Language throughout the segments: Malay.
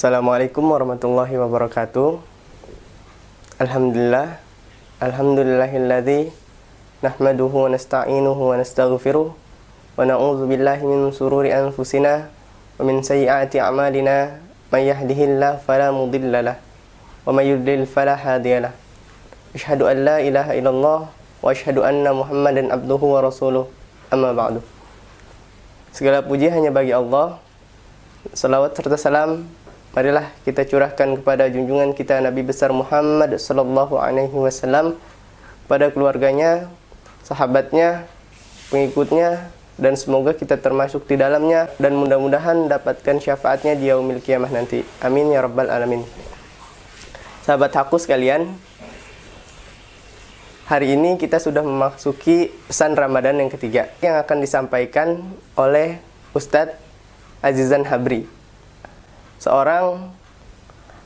Assalamualaikum warahmatullahi wabarakatuh. Alhamdulillah. Alhamdulillahilladzi nahmaduhu wa nasta'inuhu wa nastaghfiruh wa na'udzu billahi min sururi anfusina wa min sayyiati a'malina may yahdihillahu fala mudhillalah wa may yudlil fala hadiyalah. Asyhadu an la ilaha illallah wa asyhadu anna Muhammadan abduhu wa rasuluh. Amma ba'du. Segala puji hanya bagi Allah. Salawat serta salam marilah kita curahkan kepada junjungan kita Nabi besar Muhammad sallallahu alaihi wasallam, pada keluarganya, sahabatnya, pengikutnya, dan semoga kita termasuk di dalamnya dan mudah-mudahan dapatkan syafaatnya di yaumil qiyamah nanti. Amin ya rabbal alamin. Sahabat Haqqus sekalian, hari ini kita sudah memasuki pesan Ramadan yang ketiga yang akan disampaikan oleh Ustadz Azizan Habri, seorang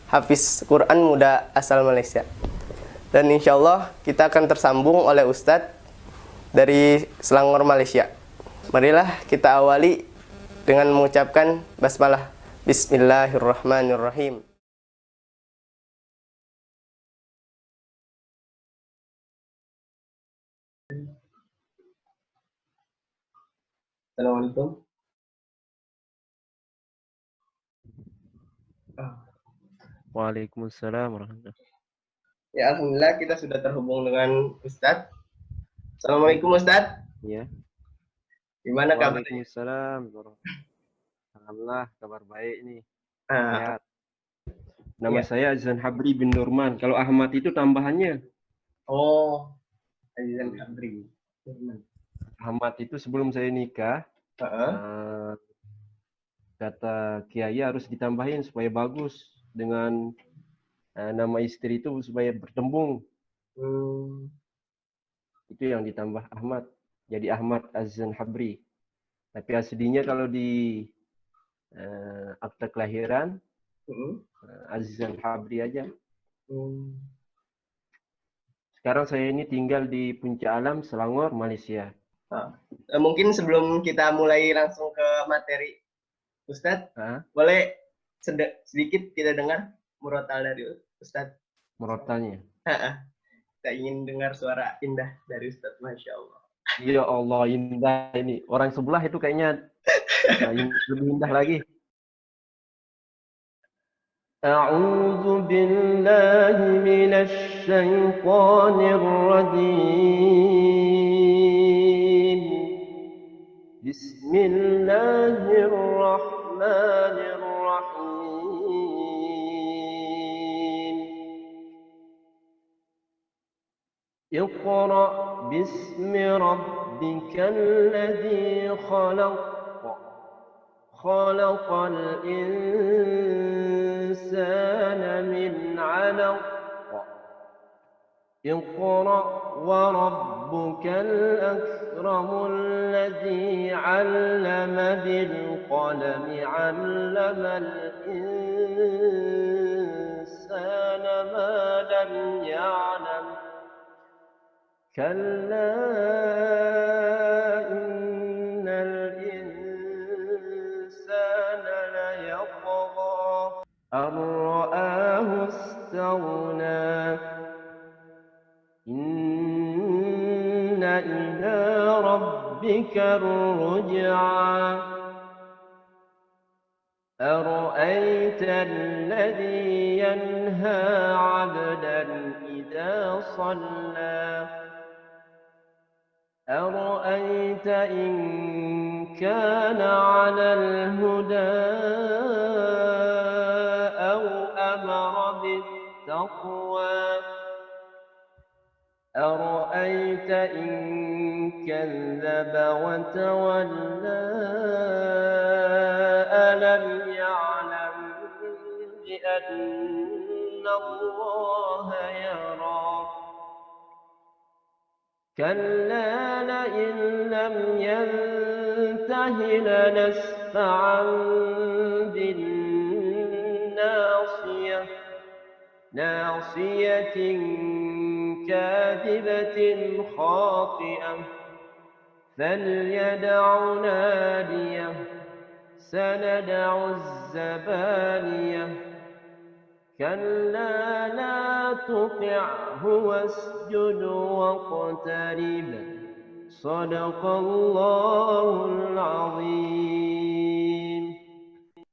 hafiz Quran muda asal Malaysia. Dan insya Allah kita akan tersambung oleh Ustadz dari Selangor, Malaysia. Marilah kita awali dengan mengucapkan basmalah. Bismillahirrahmanirrahim. Assalamualaikum. Waalaikumsalam warahmatullahi wabarakatuh. Ya, alhamdulillah kita sudah terhubung dengan Ustadz. Assalamualaikum Ustadz. Ya. Gimana kabarnya? Waalaikumsalam. Alhamdulillah kabar baik nih. Ah, Sehat. Nama saya Azizan Habri bin Nurman. Kalau Ahmad itu tambahannya. oh, Azizan Habri. Ahmad itu sebelum saya nikah, kata Kiai harus ditambahin supaya bagus dengan nama istri itu supaya bertembung. Itu yang ditambah Ahmad. Jadi Ahmad Azizan Habri. Tapi aslinya kalau di akta kelahiran Azizan Habri aja. Sekarang saya ini tinggal di Puncak Alam, Selangor, Malaysia. Mungkin sebelum kita mulai langsung ke materi, Ustadz, boleh sedikit kita dengar murotal dari Ustadz? Murotalnya? Kita ingin dengar suara indah dari Ustadz, Masya Allah. Ya Allah, indah ini. Orang sebelah itu kayaknya lebih indah lagi. A'udzu billahi minasy syaithanir rajim. Bismillahirrahmanirrahim. Iqra bismi rabbikal ladzi khalaq. Khalaqal insana min 'alaq. Iqra wa rabbukal akramul ladzi 'allama bil qalami 'allamal insana ma lam ya'lam. Kalla innal insana layatgha an ra'ahu istaghna. Inna ila rabbika ar-ruj'a. أرأيت الذي ينهى عبدا إذا صلى. أرأيت إن كان على الهدى أو أمر بالتقوى. أرأيت إن كذب وتولى. ألم يعلم بأن الله يرى. كلا لئن لم ينته لنسفعا بالناصية. ناصية كاذبة خاطئة. فليدع ناديه سندع الزبانية كلا لا تطعه واسجد واقترب صدق الله العظيم.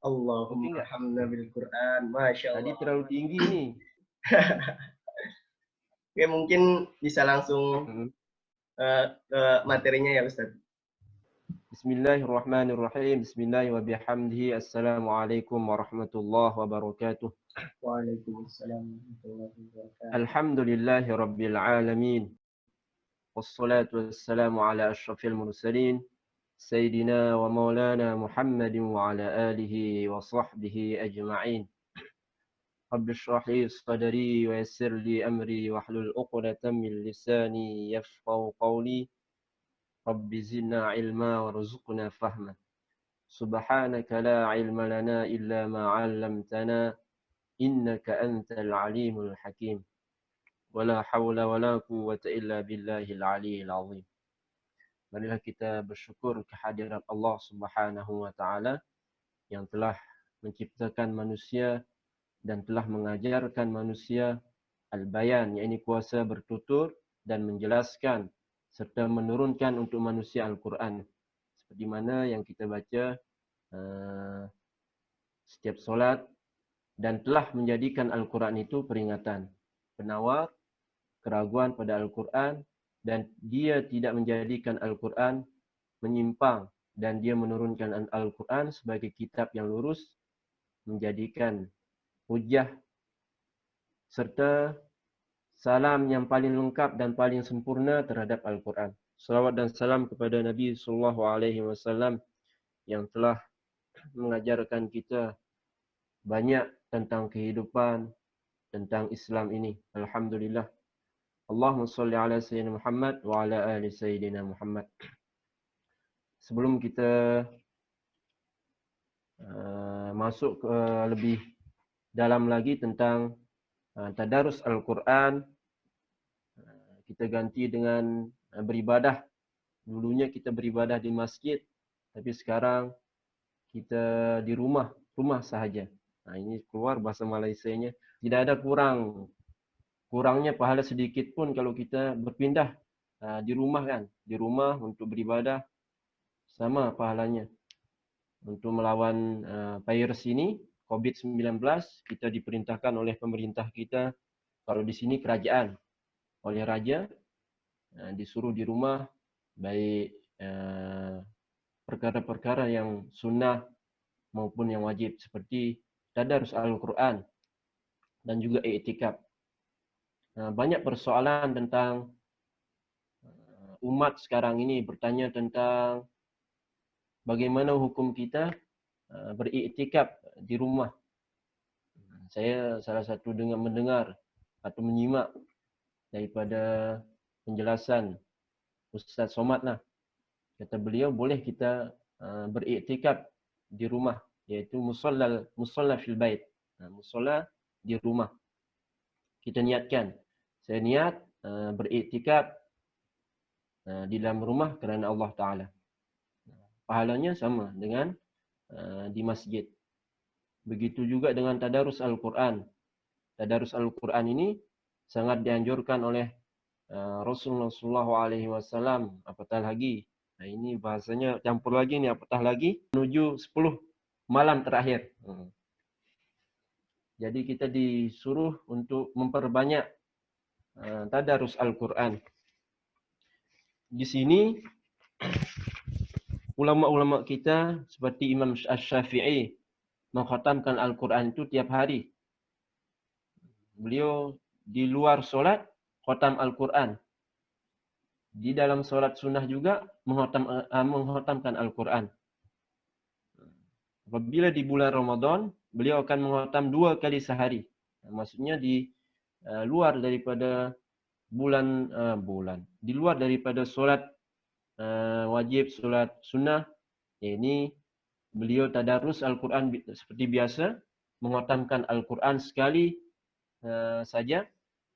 Allahumma Oke nggak? arhamna bil Quran. Masya Tadi Allah. terlalu tinggi nih. Oke, mungkin bisa langsung ke materinya ya Ustaz. Bismillahirrahmanirrahim. Bismillah wa bihamdihi. Assalamualaikum warahmatullahi wabarakatuh. Waalaikumsalam warahmatullahi wabarakatuh. Alhamdulillahi rabbil alamin. Wassalatu wassalamu ala ashrafil mursalin. Sayyidina wa maulana Muhammadin wa ala alihi wa sahbihi ajma'in. Rabbi shrah li sadri wa yassir li amri wa hlul 'uqdatam min lisani yafqahu qawli. Rabbi zidna ilma warzuqna fahma. Subhanaka la ilma lana illa ma 'allamtana innaka antal alimul hakim. Wala hawla wala quwwata illa billahil aliyyil azim. Marilah kita bersyukur kehadiran Allah Subhanahu wa taala yang telah menciptakan manusia dan telah mengajarkan manusia al-bayan, yakni kuasa bertutur dan menjelaskan serta menurunkan untuk manusia Al-Quran. Seperti mana yang kita baca setiap solat, dan telah menjadikan Al-Quran itu peringatan, penawar keraguan pada Al-Quran, dan dia tidak menjadikan Al-Quran menyimpang, dan dia menurunkan Al-Quran sebagai kitab yang lurus, menjadikan hujah serta salam yang paling lengkap dan paling sempurna terhadap Al-Quran. Salawat dan salam kepada Nabi SAW yang telah mengajarkan kita banyak tentang kehidupan, tentang Islam ini. Alhamdulillah. Allahumma salli ala Sayyidina Muhammad wa ala ali Sayyidina Muhammad. Sebelum kita masuk ke lebih dalam lagi tentang tadarus Al-Quran, kita ganti dengan beribadah. Dulunya kita beribadah di masjid, tapi sekarang kita di rumah sahaja. Nah, ini keluar bahasa Malaysianya. Tidak ada kurangnya pahala sedikit pun kalau kita berpindah di rumah kan. Di rumah untuk beribadah sama pahalanya. Untuk melawan virus ini, COVID-19, kita diperintahkan oleh pemerintah kita, kalau di sini kerajaan, oleh raja, disuruh di rumah, baik perkara-perkara yang sunnah maupun yang wajib, seperti tadarus Al-Quran dan juga i'tikaf. Banyak persoalan tentang umat sekarang ini bertanya tentang bagaimana hukum kita beriktikaf di rumah. Saya salah satu mendengar atau menyimak daripada penjelasan Ustaz Somad lah. Kata beliau boleh kita beriktikaf di rumah, yaitu musalla fil bait. Musalla di rumah. Kita niatkan. Saya niat beriktikaf di dalam rumah kerana Allah Ta'ala. Pahalanya sama dengan di masjid. Begitu juga dengan tadarus Al-Quran. Tadarus Al-Quran ini sangat dianjurkan oleh Rasulullah SAW. Apatah lagi, nah ini bahasanya campur lagi nih, apatah lagi menuju 10 malam terakhir. Jadi kita disuruh untuk memperbanyak tadarus Al-Quran. Di sini ulama-ulama kita seperti Imam Asy-Syafi'i mengkhatamkan Al-Quran itu tiap hari. Beliau di luar solat khatam Al-Quran. Di dalam solat sunnah juga mengkhatamkan Al-Quran. Apabila di bulan Ramadan, beliau akan mengkhatam 2 kali sehari. Maksudnya di luar daripada di luar daripada solat wajib, solat sunnah, ini beliau tadarus Al-Quran seperti biasa, mengkhatamkan Al-Quran sekali saja,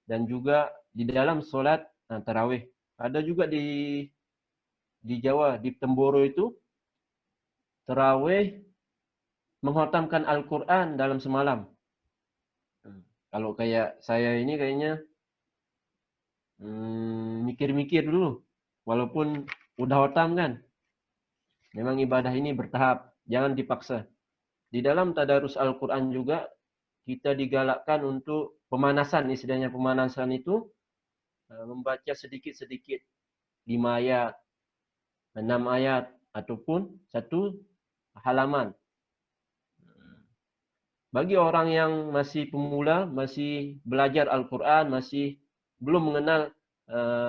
dan juga di dalam solat tarawih. Ada juga di Jawa, di Temboro itu, tarawih mengkhatamkan Al-Quran dalam semalam. Kalau kayak saya ini kayaknya mikir-mikir dulu. Walaupun udah otam kan. Memang ibadah ini bertahap, jangan dipaksa. Di dalam tadarus Al-Quran juga kita digalakkan untuk pemanasan, istilahnya pemanasan itu membaca sedikit-sedikit 5 ayat, 6 ayat ataupun 1 halaman. Bagi orang yang masih pemula, masih belajar Al-Quran, masih belum mengenal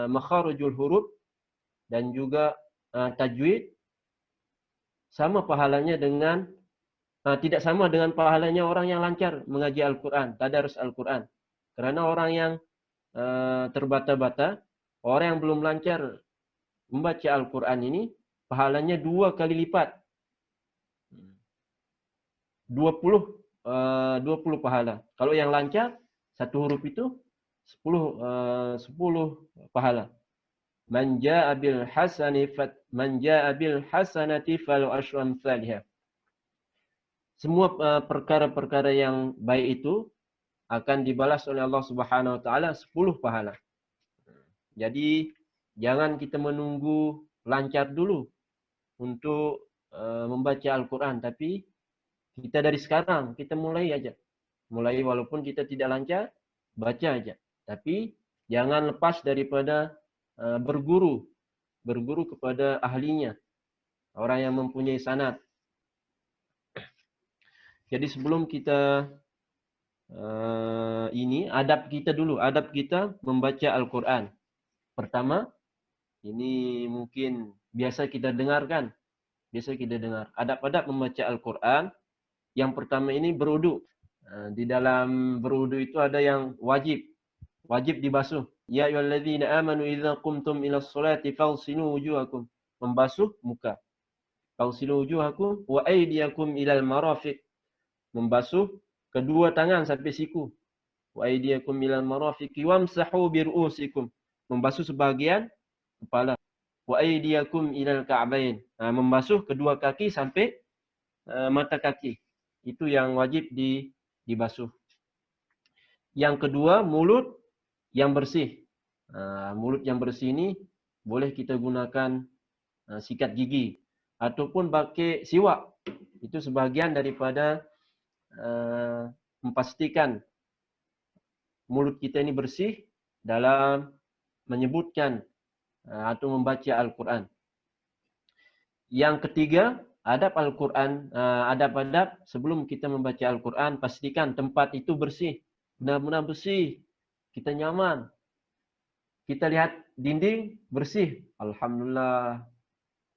makharijul huruf dan juga tajwid, sama pahalanya dengan tidak sama dengan pahalanya orang yang lancar mengaji Al-Quran, tadarus Al-Quran. Karena orang yang terbata-bata, orang yang belum lancar membaca Al-Quran ini, pahalanya 2 kali lipat. 20 pahala. Kalau yang lancar, 1 huruf itu 10 pahala. Man jaa'a bil hasanati falahu asyru amsalihha. Semua perkara-perkara yang baik itu akan dibalas oleh Allah Subhanahu wa taala 10 pahala. Jadi jangan kita menunggu lancar dulu untuk membaca Al-Quran, tapi kita dari sekarang kita mulai aja. Mulai walaupun kita tidak lancar, baca aja. Tapi jangan lepas daripada berguru kepada ahlinya, orang yang mempunyai sanad. Jadi sebelum kita adab kita membaca Al-Quran. Pertama, ini mungkin biasa kita dengar. Adab-adab membaca Al-Quran. Yang pertama ini berwudu. Di dalam berwudu itu ada yang wajib dibasuh. Ya ayyuhalladzina amanu idza qumtum ilas sholati faghsilu wujuhakum. Membasuh muka. Faghsilu wujuhakum wa aydiyakum ilal marafiq. Membasuh kedua tangan sampai siku. Wa aydiyakum ilal marafiqi wamsahu bi ru'usikum. Membasuh sebahagian kepala. Wa aydiyakum ilal ka'bain. Membasuh kedua kaki sampai mata kaki. Itu yang wajib dibasuh. Yang kedua, mulut yang bersih. Mulut yang bersih ini boleh kita gunakan sikat gigi ataupun pakai siwak. Itu sebagian daripada memastikan mulut kita ini bersih dalam menyebutkan atau membaca Al-Quran. Yang ketiga, adab Al-Quran, adab-adab sebelum kita membaca Al-Quran, pastikan tempat itu bersih. Benar-benar bersih. Kita nyaman. Kita lihat dinding bersih. Alhamdulillah.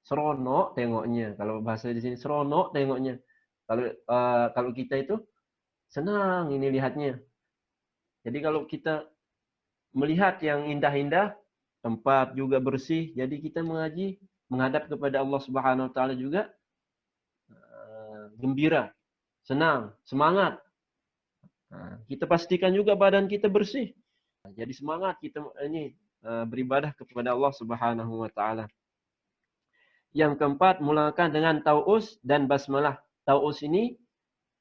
Seronok tengoknya. Kalau bahasa di sini, seronok tengoknya. Kalau kita itu senang ini lihatnya. Jadi kalau kita melihat yang indah-indah, tempat juga bersih, jadi kita mengaji, menghadap kepada Allah Subhanahu wa taala juga gembira, senang, semangat. Kita pastikan juga badan kita bersih. Jadi semangat kita ini beribadah kepada Allah Subhanahu wa taala. Yang keempat, mulakan dengan tau'us dan basmalah. Tau'us ini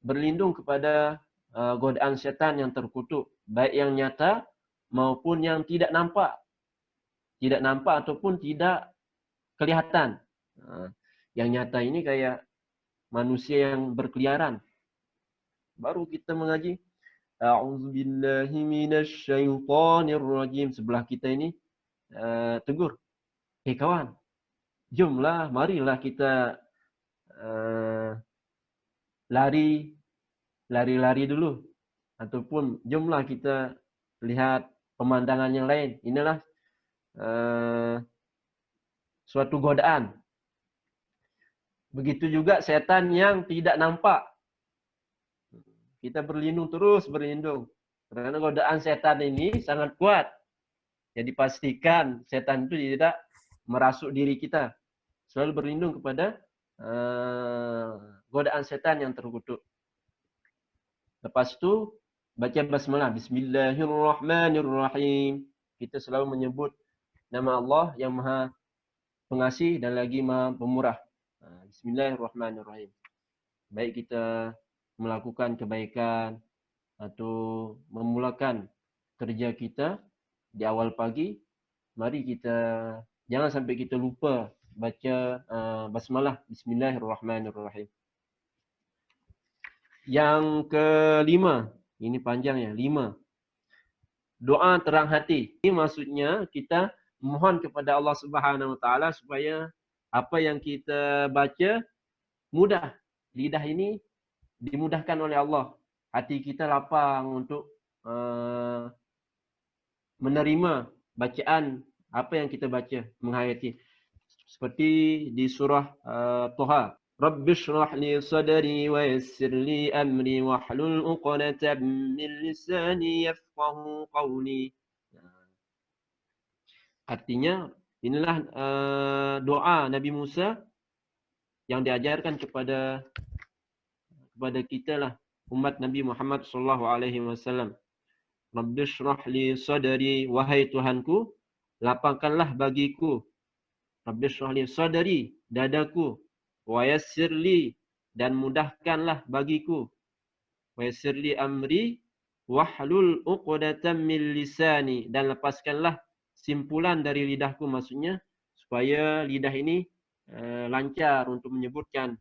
berlindung kepada godaan setan yang terkutuk, baik yang nyata maupun yang tidak nampak. Tidak nampak ataupun tidak kelihatan. Yang nyata ini kayak manusia yang berkeliaran. Baru kita mengaji A'udzubillahi minasyaitonirrajim. Sebelah kita ini tegur. Kawan, jomlah, marilah kita lari dulu. Ataupun jomlah kita lihat pemandangan yang lain. Inilah suatu godaan. Begitu juga setan yang tidak nampak. Kita terus berlindung. Karena godaan setan ini sangat kuat. Jadi pastikan setan itu tidak merasuk diri kita. Selalu berlindung kepada godaan setan yang terkutuk. Lepas itu baca basmalah. Bismillahirrahmanirrahim. Kita selalu menyebut nama Allah yang Maha Pengasih dan lagi Maha Pemurah. Bismillahirrahmanirrahim. Baik kita melakukan kebaikan atau memulakan kerja kita di awal pagi, mari kita jangan sampai kita lupa baca basmalah, Bismillahirrahmanirrahim. Yang kelima, ini panjang ya, 5. Doa terang hati. Ini maksudnya kita mohon kepada Allah Subhanahu wa taala supaya apa yang kita baca mudah. Lidah ini dimudahkan oleh Allah. Hati kita lapang untuk menerima bacaan apa yang kita baca, menghayati. Seperti di surah Toha. Rabbi shrah li sadri wa yassir li amri wahlul 'uqdatam min lisani yafqahu qawli. Artinya inilah doa Nabi Musa yang diajarkan kepada kita lah, umat Nabi Muhammad sallallahu alaihi wasallam. Rabbi shrah li sadri, wahai Tuhanku, lapangkanlah bagiku. Rabbi shrah li sadri, dadaku. Wa yassir li, dan mudahkanlah bagiku. Wa yassir li amri wahlul 'uqdatam min lisani, dan lepaskanlah simpulan dari lidahku, maksudnya supaya lidah ini lancar untuk menyebutkan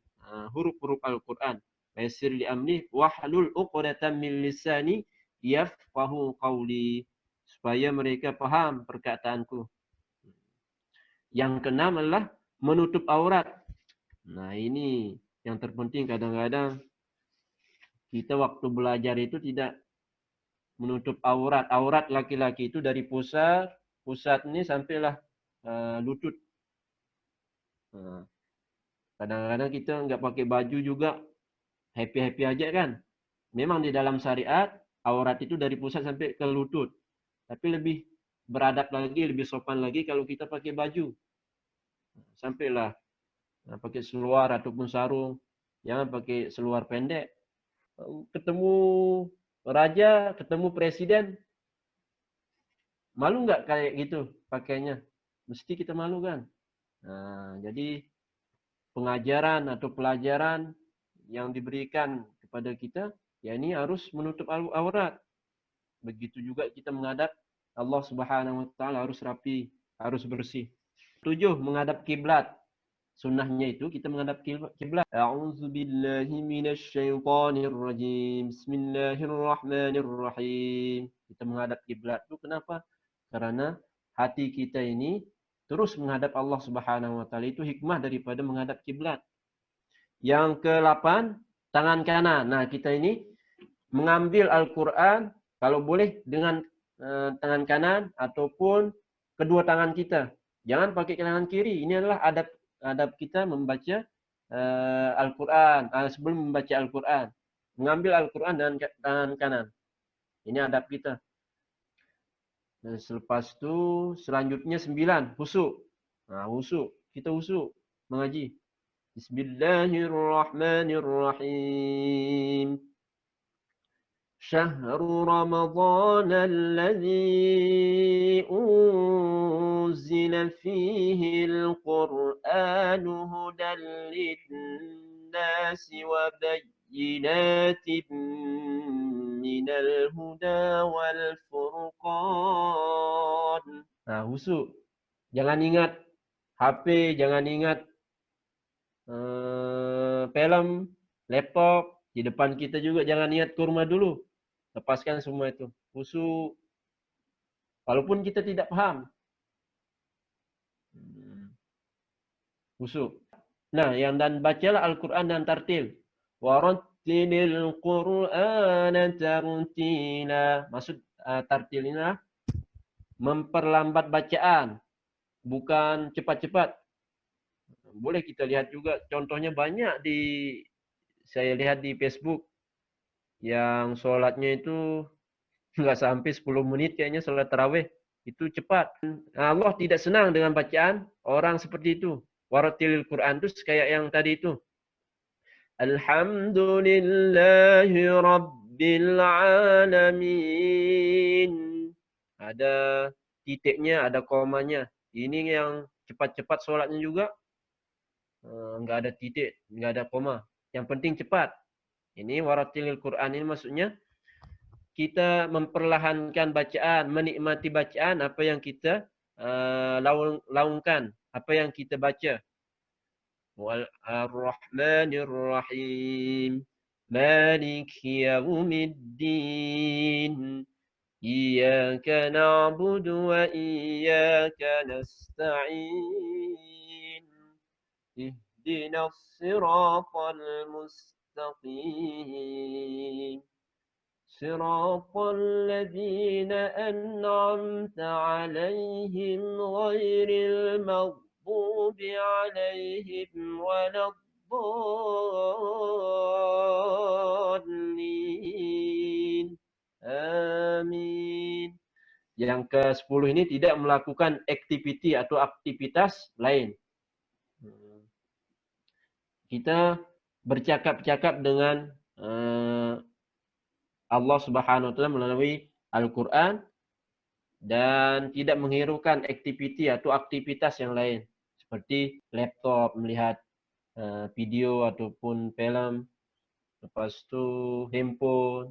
huruf-huruf Al-Qur'an. Wa yassir li amri wahlul 'uqdatam min lisani yafqahu qawli, supaya mereka paham perkataanku. Yang keenam adalah menutup aurat. Nah, ini yang terpenting. Kadang-kadang kita waktu belajar itu tidak menutup aurat. Aurat laki-laki itu dari pusat ini sampailah lutut. Kadang-kadang kita nggak pakai baju juga, happy-happy aja kan. Memang di dalam syariat aurat itu dari pusat sampai ke lutut. Tapi lebih beradab lagi, lebih sopan lagi kalau kita pakai baju. Sampailah pakai seluar ataupun sarung, jangan pakai seluar pendek. Ketemu raja, ketemu presiden, malu nggak kayak gitu pakainya? Mesti kita malu kan? Nah, jadi pengajaran atau pelajaran yang diberikan kepada kita, ya ini harus menutup aurat. Begitu juga kita menghadap Allah Subhanahu wa taala, harus rapi, harus bersih. 7, menghadap kiblat. Sunnahnya itu kita menghadap kiblat. A'udzu billahi minasy syaithanir rajim. Bismillahirrahmanirrahim. Kita menghadap kiblat itu kenapa? Karena hati kita ini terus menghadap Allah Subhanahu wa taala, itu hikmah daripada menghadap kiblat. Yang ke-8, tangan kanan. Nah, kita ini mengambil Al-Qur'an kalau boleh dengan tangan kanan ataupun kedua tangan kita. Jangan pakai tangan kiri. Ini adalah adab kita membaca Al-Quran, sebelum membaca Al-Quran. Mengambil Al-Quran dengan tangan kanan. Ini adab kita. Dan selepas itu, selanjutnya 9, husuk. Nah, husuk. Kita husuk mengaji. Bismillahirrahmanirrahim. شهر رمضان الذي أنزل فيه القرآن هدى للناس وبينات من الهدى والفرقان. Nah, husuk. Jangan ingat HP, jangan ingat film, laptop. Di depan kita juga jangan niat kurma dulu. Lepaskan semua itu. Khusyuk. Walaupun kita tidak paham. Khusyuk. Nah, dan bacalah Al-Quran dan tartil. Warattilil Qur'ana tartila. Maksud tartil ini adalah memperlambat bacaan. Bukan cepat-cepat. Boleh kita lihat juga. Contohnya banyak saya lihat di Facebook. Yang sholatnya itu nggak sampai 10 menit kayaknya sholat tarawih. Itu cepat. Allah tidak senang dengan bacaan orang seperti itu. Warattilil Quran itu kayak yang tadi itu. Alhamdulillahi Rabbil Alamin. Ada titiknya, ada komanya. Ini yang cepat-cepat sholatnya juga. Nggak ada titik, nggak ada koma. Yang penting cepat. Ini warattilil Quran ini maksudnya kita memperlahankan bacaan, menikmati bacaan apa yang kita laungkan, apa yang kita baca. Ar-Rahmanir Rahim, Malik Yaumiddin, Iyyaka na'budu wa iyyaka nasta'in, Ihdinas siratal mustaqim, صراط الذين أنعمت عليهم غير المغضوب عليهم ولا الضالين. Amin. Yang ke-10 ini tidak melakukan aktiviti atau aktivitas lain. Kita bercakap-cakap dengan Allah Subhanahu wa taala melalui Al-Qur'an dan tidak menghiraukan aktiviti atau aktivitas yang lain seperti laptop, melihat video ataupun film, lepas tu handphone,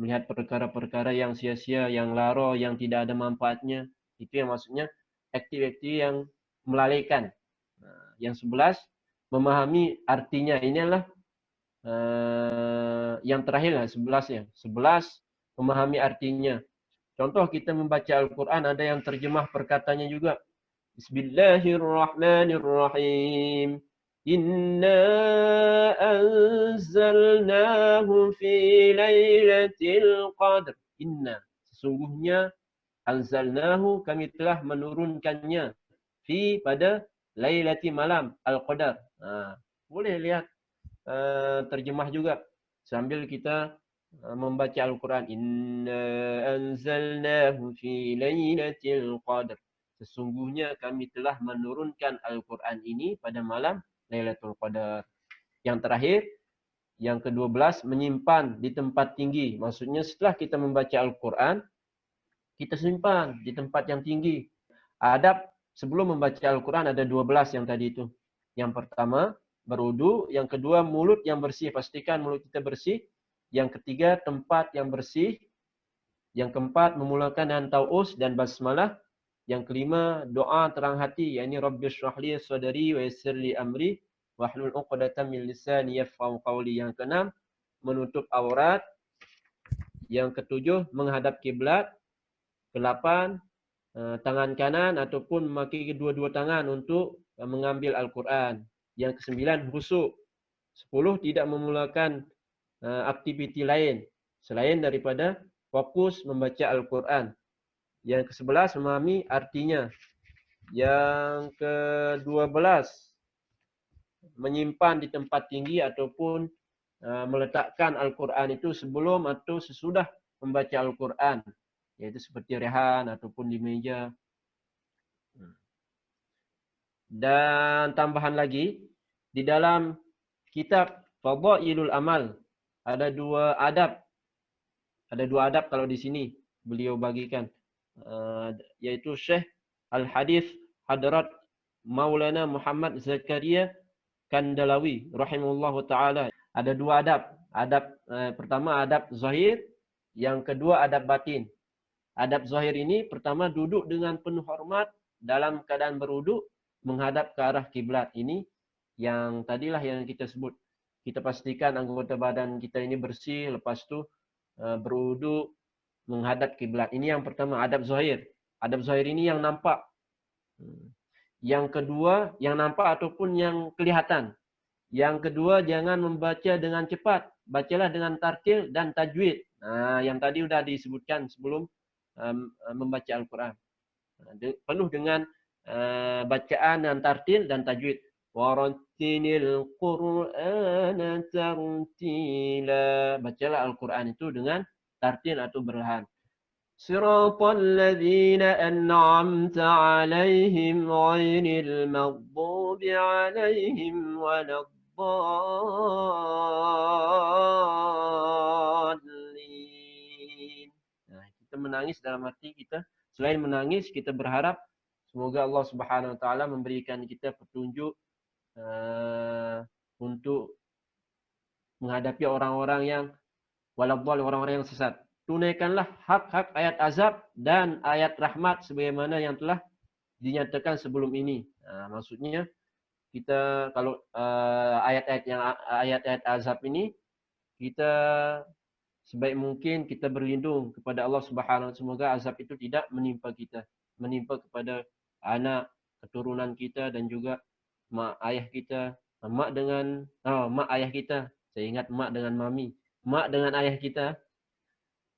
melihat perkara-perkara yang sia-sia, yang lara, yang tidak ada manfaatnya. Itu yang maksudnya aktiviti yang melalaikan. Yang 11 memahami artinya. Ini adalah yang terakhir lah 11 ya. 11 memahami artinya. Contoh kita membaca Al-Quran ada yang terjemah perkataannya juga. Bismillahirrahmanirrahim. Inna anzalnahu fi lailatul qadr. Inna, sesungguhnya anzalnahu, kami telah menurunkannya fi, pada lailati, malam al-qadar. Boleh lihat terjemah juga sambil kita membaca Al-Quran. Inna anzalnahu fi lailatul qadr. Sesungguhnya kami telah menurunkan Al-Quran ini pada malam Lailatul Qadar. Yang terakhir, yang ke-12, menyimpan di tempat tinggi. Maksudnya setelah kita membaca Al-Quran, kita simpan di tempat yang tinggi. Adab sebelum membaca Al-Quran ada 12 yang tadi itu. Yang pertama, berwudu. Yang kedua, mulut yang bersih. Pastikan mulut kita bersih. Yang ketiga, tempat yang bersih. Yang keempat, memulakan dengan tau'us dan basmalah. Yang kelima, doa terang hati, yakni Rabbi shrah li sadri wa yassir li amri wahlul 'uqdatam min lisani yafqahu qawli. Yang keenam, menutup aurat. Yang ketujuh, menghadap kiblat. Kedelapan, tangan kanan ataupun memakai kedua-dua tangan untuk mengambil Al-Quran. Yang kesembilan, khusyuk. 10, tidak memulakan aktiviti lain selain daripada fokus membaca Al-Quran. Yang ke-11, memahami artinya. Yang ke-12, menyimpan di tempat tinggi ataupun meletakkan Al-Quran itu sebelum atau sesudah membaca Al-Quran. Yaitu seperti rehan ataupun di meja. Dan tambahan lagi, di dalam kitab Fadailul Amal ada dua adab. Ada dua adab kalau di sini beliau bagikan. Yaitu Syekh Al-Hadith Hadrat Maulana Muhammad Zakaria Kandalawi rahimahullahu taala. Ada dua adab. Adab pertama adab zahir, yang kedua adab batin. Adab zahir ini pertama duduk dengan penuh hormat dalam keadaan berwudu menghadap ke arah kiblat. Ini yang tadilah yang kita sebut. Kita pastikan anggota badan kita ini bersih, lepas tu berwudu menghadap kiblat. Ini yang pertama, adab zahir. Adab zahir ini yang nampak. Yang kedua, yang nampak ataupun yang kelihatan. Yang kedua, jangan membaca dengan cepat. Bacalah dengan tartil dan tajwid. Yang tadi sudah disebutkan sebelum membaca Al-Quran. Penuh dengan bacaan dan tartil dan tajwid. Warattilil Qur'ana tartila. Bacalah Al-Quran itu dengan tartil atau berlahan. Siratal ladzina an'amta 'alaihim ghairil maghdubi 'alaihim waladdallin. Kita menangis dalam hati kita. Selain menangis, kita berharap semoga Allah Subhanahu wa taala memberikan kita petunjuk untuk menghadapi orang-orang yang waladdallin, orang-orang yang sesat. tunaikanlah hak-hak ayat azab dan ayat rahmat sebagaimana yang telah dinyatakan sebelum ini. Maksudnya kita kalau ayat-ayat azab ini kita sebaik mungkin kita berlindung kepada Allah Subhanahu wa taala, semoga azab itu tidak menimpa kita, menimpa kepada anak, keturunan kita dan juga mak ayah kita, mak ayah kita. Saya ingat mak dengan mami. Mak dengan ayah kita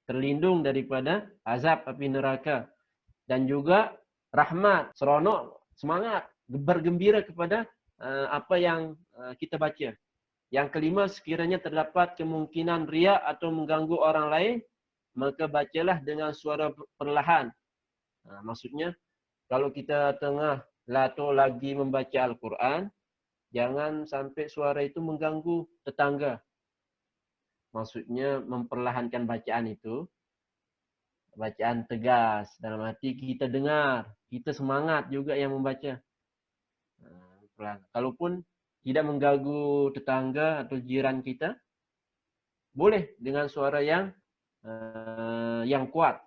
terlindung daripada azab api neraka dan juga rahmat, seronok, semangat, bergembira kepada apa yang kita baca. Yang kelima, sekiranya terdapat kemungkinan riak atau mengganggu orang lain, maka bacalah dengan suara perlahan. Maksudnya, kalau kita tengah atau lagi membaca Al-Quran, jangan sampai suara itu mengganggu tetangga. Maksudnya, memperlahankan bacaan itu, bacaan tegas, dalam hati kita dengar, kita semangat juga yang membaca. Kalaupun tidak mengganggu tetangga atau jiran kita, boleh dengan suara yang kuat.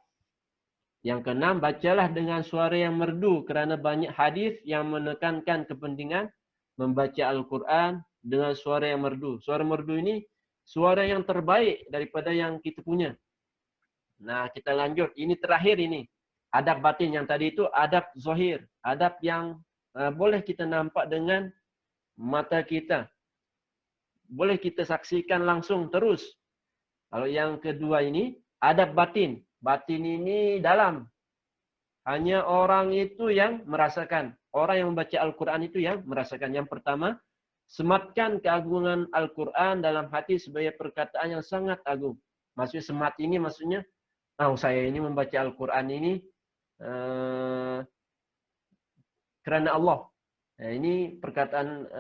Yang keenam, bacalah dengan suara yang merdu kerana banyak hadis yang menekankan kepentingan membaca Al-Quran dengan suara yang merdu. Suara merdu ini suara yang terbaik daripada yang kita punya. Nah, kita lanjut. Ini terakhir ini. Adab batin yang tadi itu adab zahir. Adab yang boleh kita nampak dengan mata kita. Boleh kita saksikan langsung terus. Kalau yang kedua ini, adab batin. Batin ini dalam. Hanya orang itu yang merasakan. Orang yang membaca Al-Quran itu yang merasakan. Yang pertama, sematkan keagungan Al-Quran dalam hati sebagai perkataan yang sangat agung. Maksudnya semat ini maksudnya, saya ini membaca Al-Quran ini kerana Allah. Nah, ini perkataan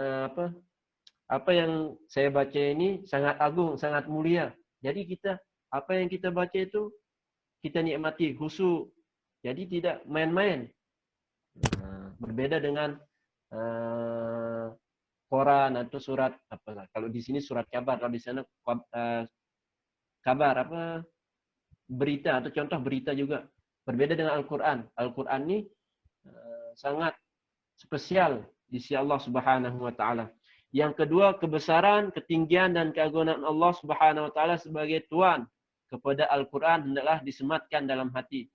apa yang saya baca ini sangat agung, sangat mulia. Jadi apa yang kita baca itu kita nikmati, khusyuk. Jadi tidak main-main. Berbeda dengan Quran atau surat apa? Kalau di sini surat kabar, kalau di sana kabar berita atau contoh berita juga. Berbeda dengan Al-Quran. Al-Quran ini sangat spesial di sisi Allah Subhanahu wa taala. Yang kedua, kebesaran, ketinggian dan keagungan Allah Subhanahu wa taala sebagai Tuhan kepada Al-Quran hendaklah disematkan dalam hati.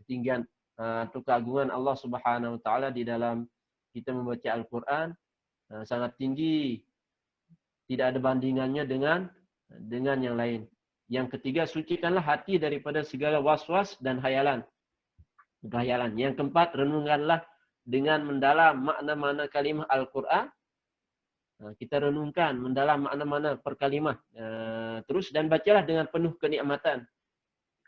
Ketinggian atau keagungan Allah Subhanahu wa taala di dalam kita membaca Al-Quran sangat tinggi. Tidak ada bandingannya dengan yang lain. Yang ketiga, sucikanlah hati daripada segala was-was dan khayalan. Yang keempat, renungkanlah dengan mendalam makna-makna kalimah Al-Quran. Kita renungkan mendalam makna-makna per kalimah. Terus dan bacalah dengan penuh kenikmatan.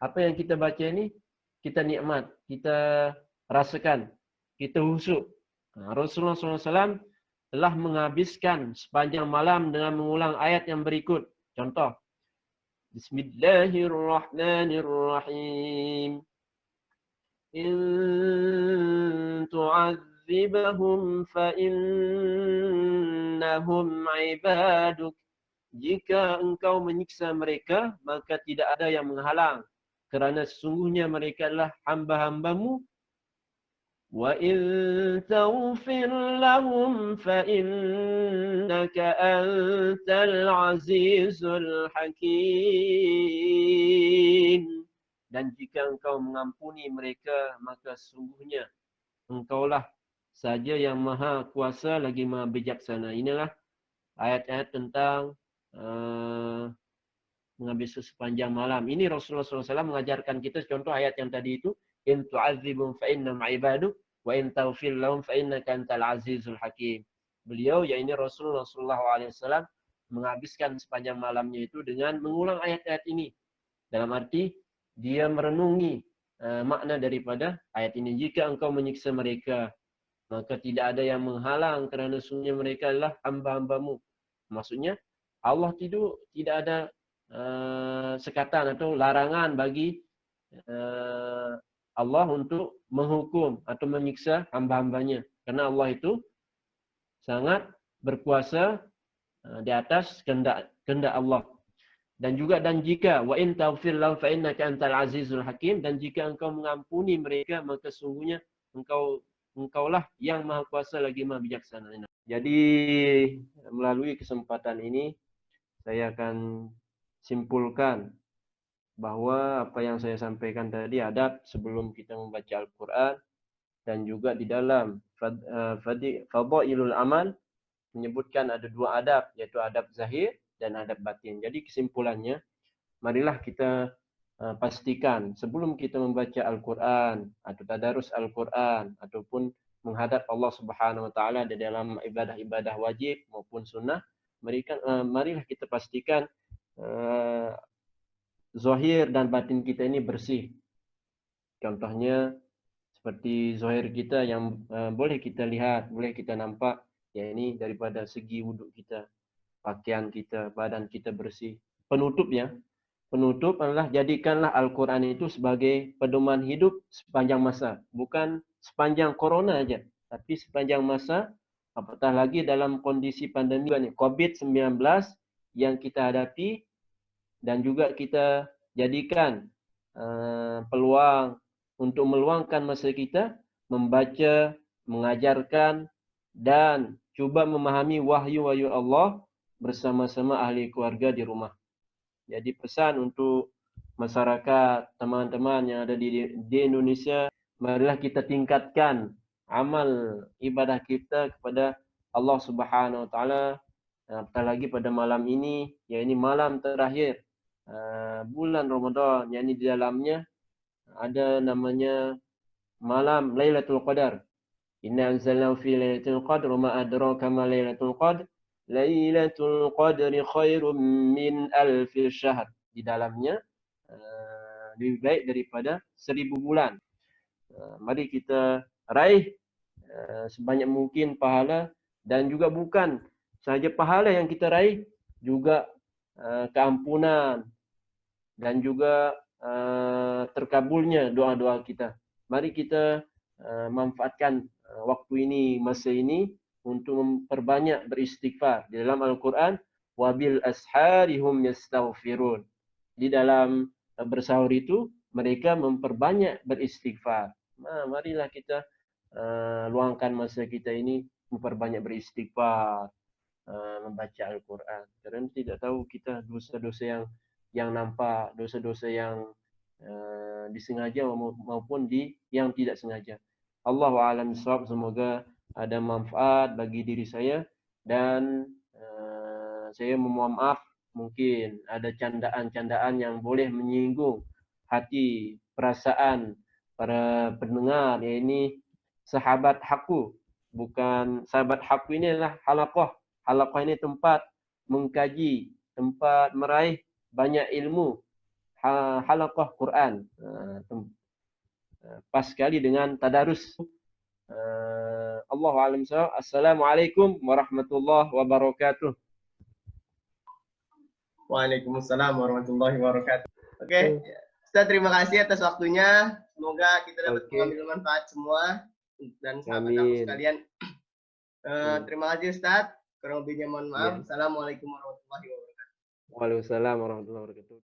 Apa yang kita baca ini, kita nikmat, kita rasakan, kita khusyuk. Rasulullah SAW telah menghabiskan sepanjang malam dengan mengulang ayat yang berikut. Contoh. Bismillahirrahmanirrahim. In tu'adzibahum fa innahum ibaduk. Jika engkau menyiksa mereka, maka tidak ada yang menghalang. Kerana sesungguhnya mereka adalah hamba-hambamu. Wa in taghfir lahum fa innaka antal azizul hakim. Dan jika engkau mengampuni mereka, maka sesungguhnya engkaulah saja yang maha kuasa lagi maha bijaksana. Inilah ayat-ayat tentang menghabiskan sepanjang malam. Ini Rasulullah SAW mengajarkan kita contoh ayat yang tadi itu. In tu'adzibum fa innahum ibaduk wa in taghfir lahum fa innaka antal azizul hakim. Beliau, yaitu Rasulullah SAW, menghabiskan sepanjang malamnya itu dengan mengulang ayat-ayat ini. Dalam arti, dia merenungi makna daripada ayat ini. Jika engkau menyiksa mereka, maka tidak ada yang menghalang kerana sesungguhnya mereka adalah hamba-hambamu. Maksudnya, Allah tidak ada sekatan atau larangan bagi Allah untuk menghukum atau menyiksa hamba-hambanya. Karena Allah itu sangat berkuasa di atas kehendak Allah. Dan juga dan jika wa in taghfir lahum fa innaka antal azizul hakim, dan jika engkau mengampuni mereka maka sungguhnya engkaulah yang maha kuasa lagi maha bijaksana. Jadi melalui kesempatan ini saya akan simpulkan bahwa apa yang saya sampaikan tadi adab sebelum kita membaca Al-Quran, dan juga di dalam Fadailul Amal menyebutkan ada dua adab, yaitu adab zahir dan adab batin. Jadi kesimpulannya, marilah kita pastikan sebelum kita membaca Al-Quran atau tadarus Al-Quran ataupun menghadap Allah Subhanahu Wa Taala di dalam ibadah-ibadah wajib maupun sunnah, marilah kita pastikan zahir dan batin kita ini bersih. Contohnya seperti zahir kita yang boleh kita lihat, boleh kita nampak, ya ini daripada segi wuduk kita, pakaian kita, badan kita bersih. Penutupnya, penutup adalah jadikanlah Al-Quran itu sebagai pedoman hidup sepanjang masa. Bukan sepanjang corona aja, tapi sepanjang masa, apatah lagi dalam kondisi pandemi COVID-19 yang kita hadapi, dan juga kita jadikan peluang untuk meluangkan masa kita membaca, mengajarkan, dan cuba memahami wahyu-wahyu Allah bersama-sama ahli keluarga di rumah. Jadi pesan untuk masyarakat, teman-teman yang ada di Indonesia, marilah kita tingkatkan amal ibadah kita kepada Allah Subhanahu Wa Taala. Apatah lagi pada malam ini, ya ini malam terakhir bulan Ramadan, yang di dalamnya ada namanya malam Lailatul Qadar. Inna anzalnahu fi Lailatul Qadr, wa ma adraka ma Lailatul Qadr. Lailatul Qadri khairum min alfi syahr. Di dalamnya lebih baik daripada 1000 bulan. Mari kita raih sebanyak mungkin pahala, dan juga bukan sahaja pahala yang kita raih, juga keampunan dan juga terkabulnya doa-doa kita. Mari kita manfaatkan waktu ini, masa ini untuk memperbanyak beristighfar. Di dalam Al-Quran, wabil asharihum yastaghfirun. Di dalam bersahur itu mereka memperbanyak beristighfar. Nah, marilah kita luangkan masa kita ini memperbanyak beristighfar, membaca Al-Quran. Karena tidak tahu kita dosa-dosa yang nampak, dosa-dosa yang disengaja maupun yang tidak sengaja. Allahu a'lam bishawab. Semoga ada manfaat bagi diri saya, dan saya memohon maaf mungkin ada candaan-candaan yang boleh menyinggung hati, perasaan para pendengar. Ya, ini sahabat hakku, bukan sahabat hakku ini adalah halaqah. Halaqah ini tempat mengkaji, tempat meraih banyak ilmu. Halaqah Quran. Pas sekali dengan tadarus. Allahu a'lam bishawab. Assalamualaikum warahmatullahi wabarakatuh. Waalaikumsalam warahmatullahi wabarakatuh. Oke, Ustaz, terima kasih atas waktunya. Semoga kita dapat mengambil manfaat semua dan sahabat aku sekalian. Terima kasih Ustaz. Kurang lebihnya mohon maaf. Assalamualaikum warahmatullahi wabarakatuh. Waalaikumsalam warahmatullahi wabarakatuh.